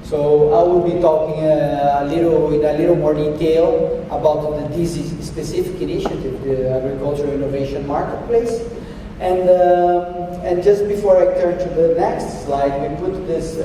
So I will be talking in a little more detail about this specific initiative, the Agricultural Innovation Marketplace. And just before I turn to the next slide, we put this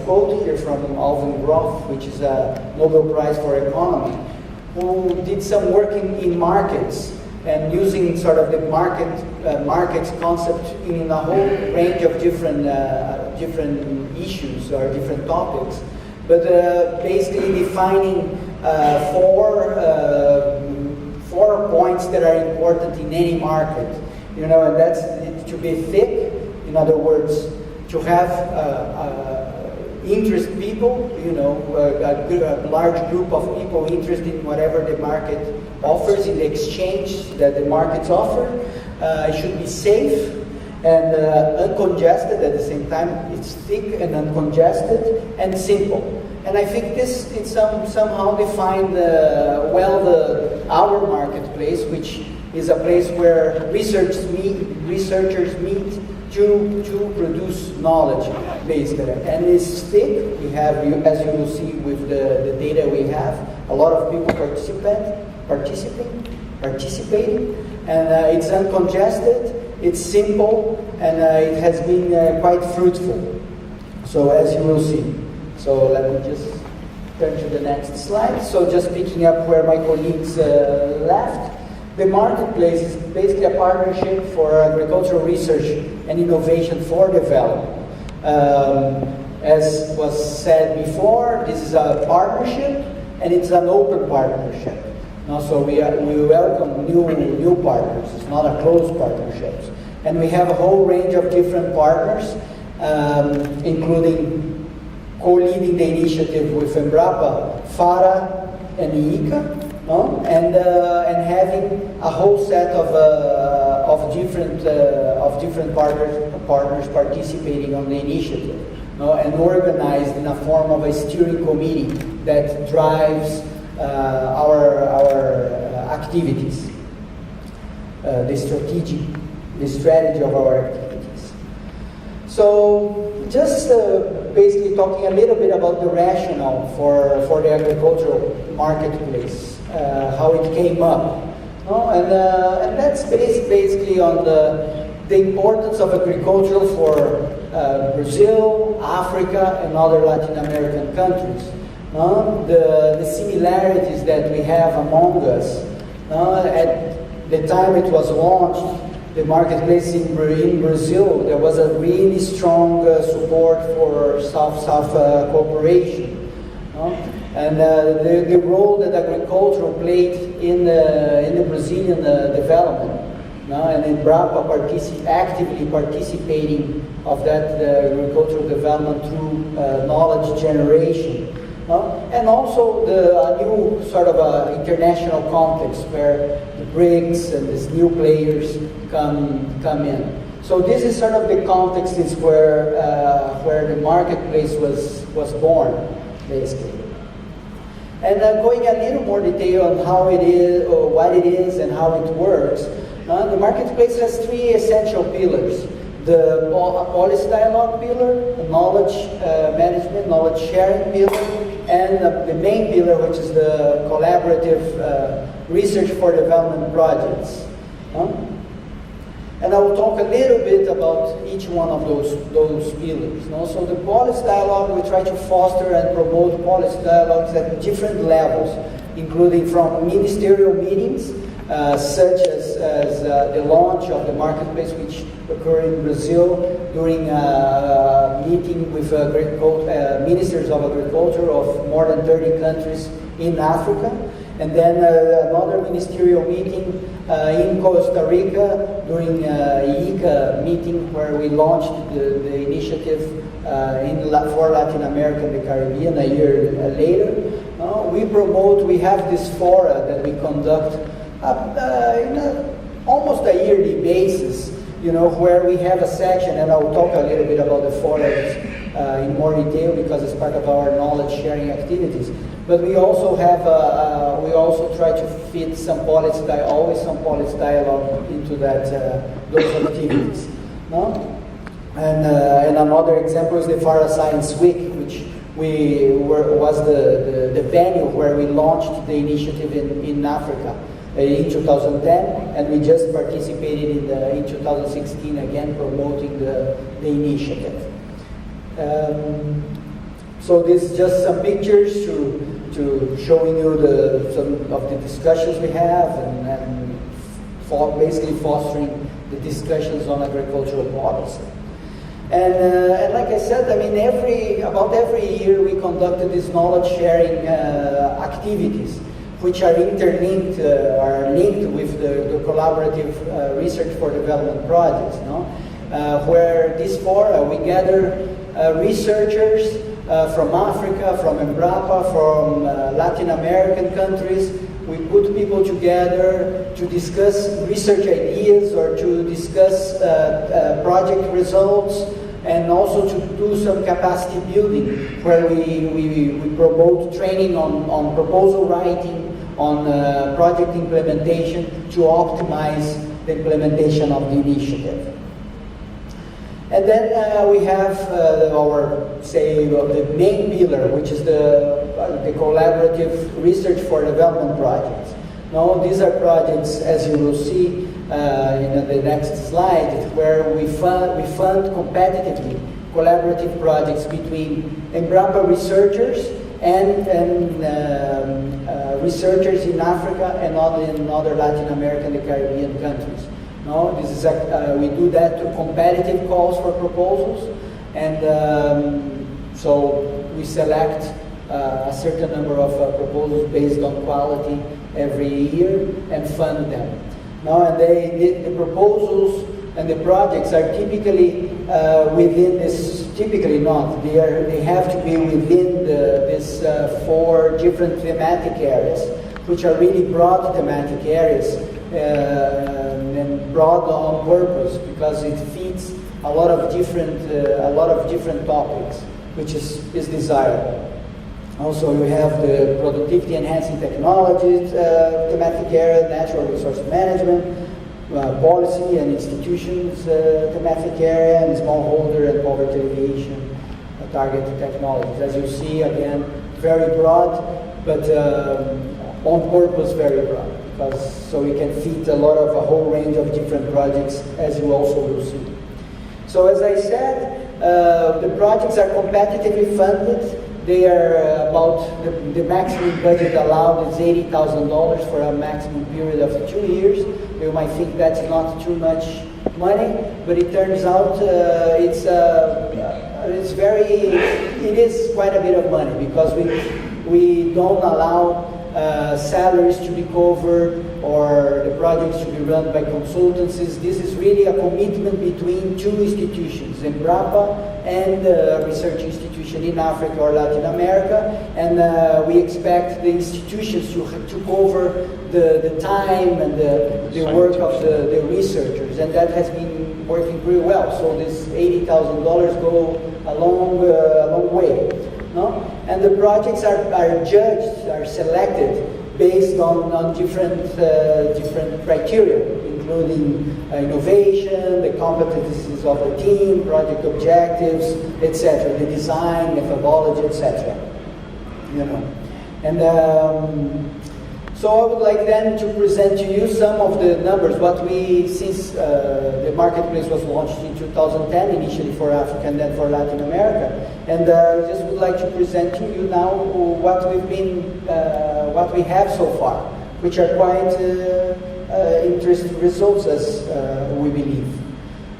quote here from Alvin Groff, which is a Nobel Prize for Economy, who did some work in markets and using sort of the markets concept in a whole range of different issues or different topics, but basically defining four points that are important in any market. You know, and that's it, to be thick. In other words, to have interest people. You know, a large group of people interested in whatever the market offers in the exchange that the markets offer. It should be safe and uncongested at the same time. It's thick and uncongested and simple. And I think this it somehow defined our marketplace, which is a place where researchers meet to produce knowledge, basically. And it's thick. We have, as you will see with the data we have, a lot of people participating, and it's uncongested, it's simple, and it has been quite fruitful. So as you will see. So let me just turn to the next slide. So just picking up where my colleagues left. The marketplace is basically a partnership for agricultural research and innovation for development. As was said before, this is a partnership and it's an open partnership. So we welcome new partners. It's not a closed partnership. And we have a whole range of different partners, including co-leading the initiative with Embrapa, FARA, and IICA. And having a whole set of different partners participating on the initiative, and organized in a form of a steering committee that drives our activities, the strategy of our activities. So just basically talking a little bit about the rationale for the agricultural marketplace. How it came up, and that's based basically on the importance of agriculture for Brazil, Africa, and other Latin American countries. The similarities that we have among us. At the time it was launched, the marketplace in Brazil, there was a really strong support for South-South cooperation. And the role that agriculture played in the Brazilian development, and Embrapa actively participating of that agricultural development through knowledge generation, and also a new sort of international context where the BRICS and these new players come in. So this is sort of the context is where the marketplace was born, basically. And going a little more detail on how it is, or what it is, and how it works. The marketplace has three essential pillars: the policy dialogue pillar, the knowledge management, knowledge sharing pillar, and the main pillar, which is the collaborative research for development projects. And I will talk a little bit about each one of those pillars. So the policy dialogue, we try to foster and promote policy dialogues at different levels, including from ministerial meetings, such as the launch of the marketplace, which occurred in Brazil during a meeting with ministers of agriculture of more than 30 countries in Africa. And then another ministerial meeting in Costa Rica during IICA meeting where we launched the initiative for Latin America and the Caribbean a year later. We have this fora that we conduct almost a yearly basis, where we have a section, and I'll talk a little bit about the forums in more detail because it's part of our knowledge sharing activities. But we also have, we also try to fit always some policy dialogue into those activities. And another example is the FARA Science Week, which was the venue where we launched the initiative in Africa in 2010, and we just participated in 2016 again promoting the initiative. So this is just some pictures to showing you some of the discussions we have and basically fostering the discussions on agricultural policy. And like I said, I mean, about every year we conducted these knowledge sharing activities, which are interlinked, are linked with the collaborative research for development projects, where these we gather researchers from Africa, from Embrapa, from Latin American countries. We put people together to discuss research ideas or to discuss project results, and also to do some capacity building, where we promote training on proposal writing, on project implementation to optimize the implementation of the initiative. And then we have the main pillar, which is the collaborative research for development projects. Now, these are projects, as you will see in the next slide, where we fund competitively collaborative projects between Embrapa researchers and researchers in Africa and in other Latin American and Caribbean countries. No, this is we do that through competitive calls for proposals, and so we select a certain number of proposals based on quality every year and fund them. Now, and the proposals and the projects are typically within this. Typically not. They have to be within this 4 different thematic areas, which are really broad thematic areas. And broad on purpose, because it feeds a lot of different topics, which is desirable. Also, we have the productivity enhancing technologies thematic area, natural resource management, policy and institutions thematic area, and smallholder and poverty alleviation targeted technologies. As you see, again, very broad, but on purpose very broad. So we can feed a whole range of different projects, as you also will see. So as I said, the projects are competitively funded. They are about, the maximum budget allowed is $80,000 for a maximum period of 2 years. You might think that's not too much money, but it turns out it is quite a bit of money, because we don't allow salaries to be covered or the projects to be run by consultancies. This is really a commitment between 2 institutions, Embrapa and a research institution in Africa or Latin America, and we expect the institutions to cover the time and the work of the researchers, and that has been working pretty well. So this $80,000 go a long way. No? And the projects are judged, are selected based on different criteria, including innovation, the competencies of the team, project objectives, etc., the design, methodology, etc. And so I would like then to present to you some of the numbers, since the marketplace was launched in 2010, initially for Africa and then for Latin America, and just would like to present to you now what we have so far, which are quite interesting results, as we believe,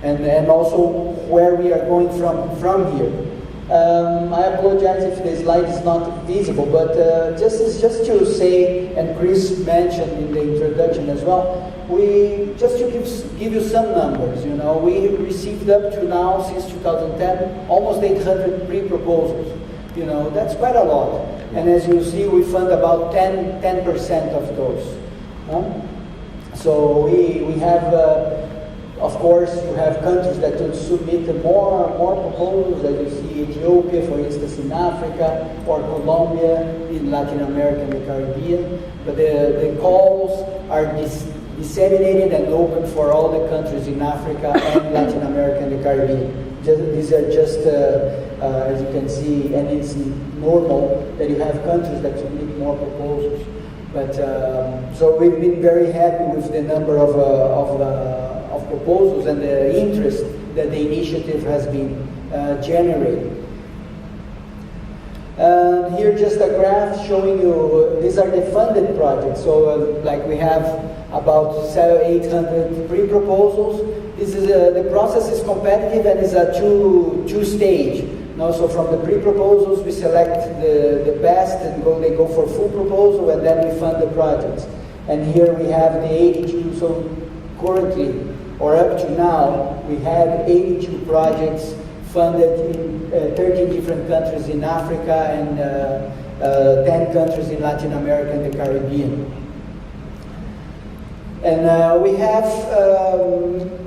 and also where we are going from here. I apologize if the slide is not visible, but just to say, and Chris mentioned in the introduction as well, just to give you some numbers. We received up to now, since 2010, almost 800 pre-proposals. That's quite a lot. And as you see, we fund about 10% of those. So we have. Of course, you have countries that will submit more proposals, as you see Ethiopia, for instance, in Africa, or Colombia in Latin America and the Caribbean. But the calls are disseminated and open for all the countries in Africa and Latin America and the Caribbean. these are just, as you can see, and it's normal that you have countries that submit more proposals. But so we've been very happy with the number of proposals and the interest that the initiative has been generating. Here just a graph showing you, these are the funded projects. So like we have about 800 pre-proposals. This is the process is competitive and is a two-stage. So from the pre-proposals we select the best and they go for full proposal, and then we fund the projects. And here we have the 82, so currently, or up to now, we have 82 projects funded in 13 different countries in Africa and 10 countries in Latin America and the Caribbean. And we have,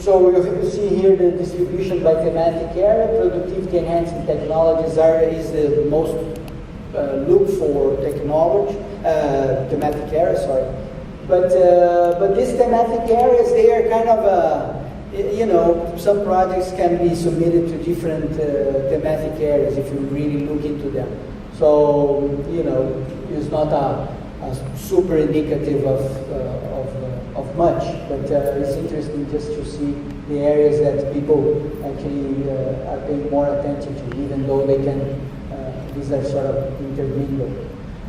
so you see here the distribution by thematic area. Productivity enhancing technologies is the most looked for technology, thematic area, sorry. But these thematic areas, they are kind of, some projects can be submitted to different thematic areas if you really look into them. So, it's not a super indicative of much, but it's interesting just to see the areas that people actually are paying more attention to, even though they can, these are sort of intermingled.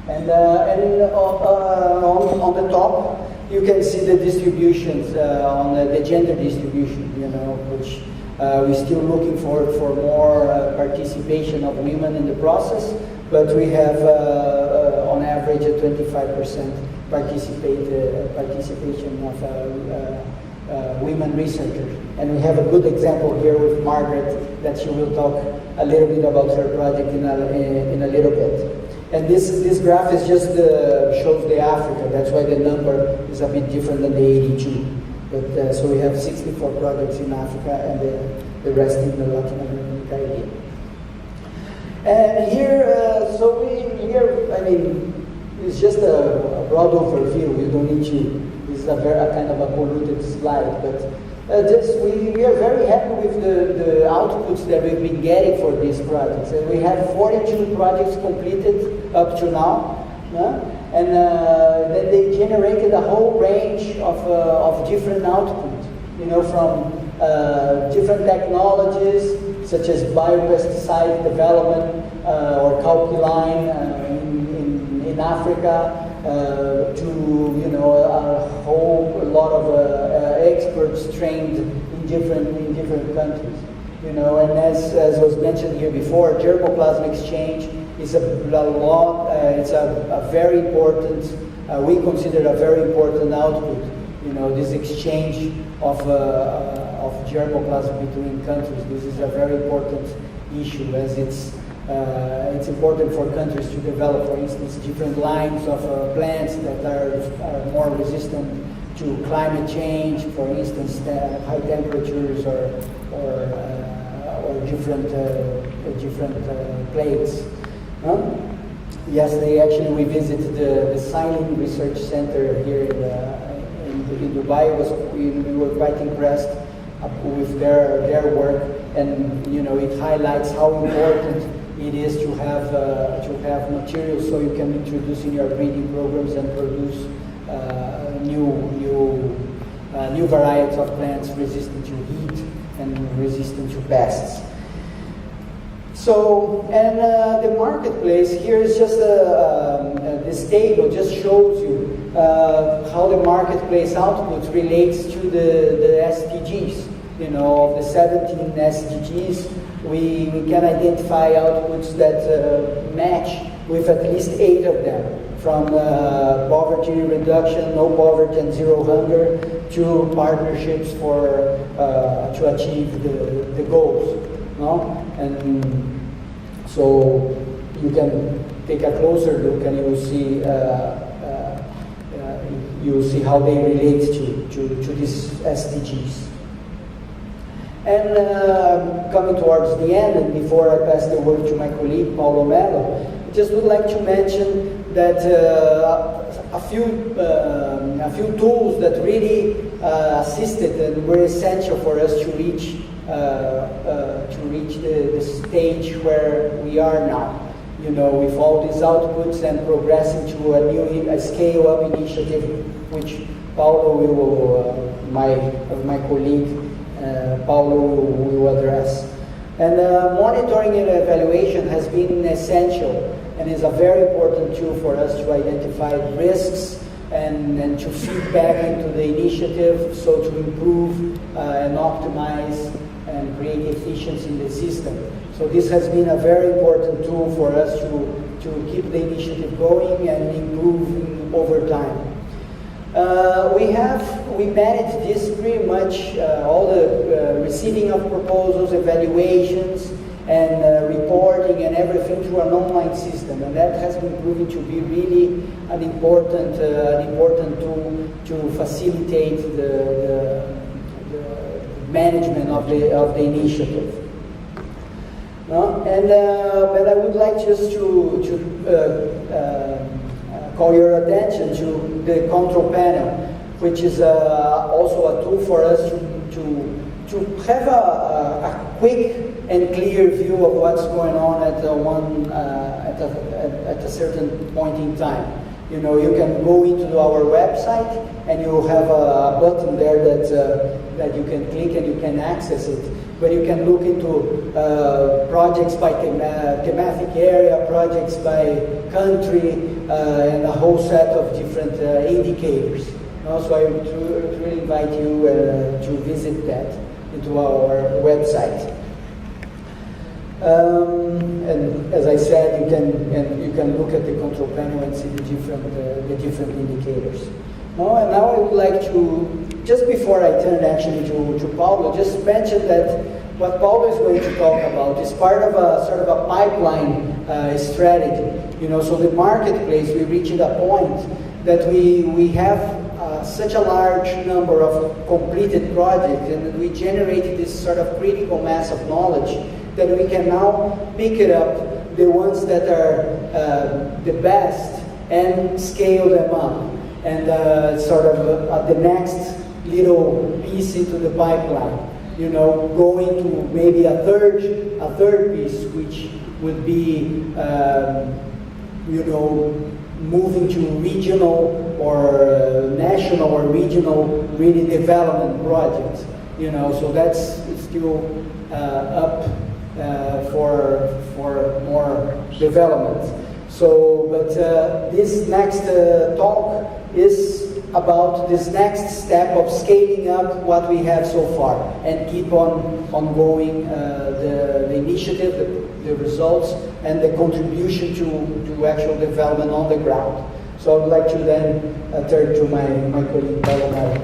And on the top, you can see the distributions on the gender distribution, which we're still looking for more participation of women in the process, but we have on average a 25% participation of women researchers. And we have a good example here with Margaret that she will talk a little bit about her project in a little bit. And this graph is just shows the Africa. That's why the number is a bit different than the 82. But so we have 64 projects in Africa and the rest in the Latin American Caribbean. And here, it's just a broad overview. You don't need to. This is a kind of a polluted slide, but we are very happy with the outputs that we've been getting for these projects. And we have 42 projects completed up to now, and then they generated a whole range of different outputs. From different technologies such as biopesticide development or calciline in Africa. To a lot of experts trained in different countries, and as was mentioned here before, germplasm exchange is it's a very important. We consider a very important output. This exchange of germplasm between countries. This is a very important issue, as it's important for countries to develop, for instance, different lines of plants that are more resistant to climate change, for instance, high temperatures or different plagues. Yesterday, we visited the Silene Research Center here in Dubai. We were quite impressed with their work, and it highlights how important it is to have materials so you can introduce in your breeding programs and produce new varieties of plants resistant to heat and resistant to pests. So, and the marketplace here is just this table just shows you how the marketplace output relates to the SDGs. Of the 17 SDGs, we can identify outputs that match with at least 8 of them, from poverty reduction, no poverty and zero hunger, to partnerships to achieve the goals. And so you can take a closer look and you'll see how they relate to these SDGs. And coming towards the end, and before I pass the word to my colleague Paulo Mello, just would like to mention that a few tools that really assisted and were essential for us to reach the stage where we are now. You know, with all these outputs and progressing to a scale-up initiative, which Paulo will, my colleague, Paulo will address. And monitoring and evaluation has been essential and is a very important tool for us to identify risks and to feed back into the initiative, so to improve and optimize and create efficiency in the system. So this has been a very important tool for us to keep the initiative going and improving over time. We manage this pretty much, all the receiving of proposals, evaluations, and reporting and everything through an online system, and that has been proven to be really an important tool to facilitate the management of the initiative. But I would like just to call your attention to the control panel, which is also a tool for us to have a quick and clear view of what's going on at a certain point in time. You know, you can go into our website and you have a button there that you can click and you can access it. But you can look into projects by thematic area, projects by country, and a whole set of different indicators. So I would really invite you to visit that into our website. And as I said, you can look at the control panel and see the different indicators. And now I would like to, just before I turn actually to Paulo, just mention that what Paulo is going to talk about is part of a sort of a pipeline strategy. You know, so the marketplace, we reached a point that we have such a large number of completed projects, and we generated this sort of critical mass of knowledge that we can now pick it up, the ones that are the best, and scale them up. And sort of the next little piece into the pipeline, you know, going to maybe a third piece, which would be, you know, moving to regional or national or regional really development projects, you know. So that's still up for more development. So, but this next talk is about this next step of scaling up what we have so far and keep on ongoing the initiative, the results, and the contribution to actual development on the ground. So I would like to then turn to my colleague, Paulo.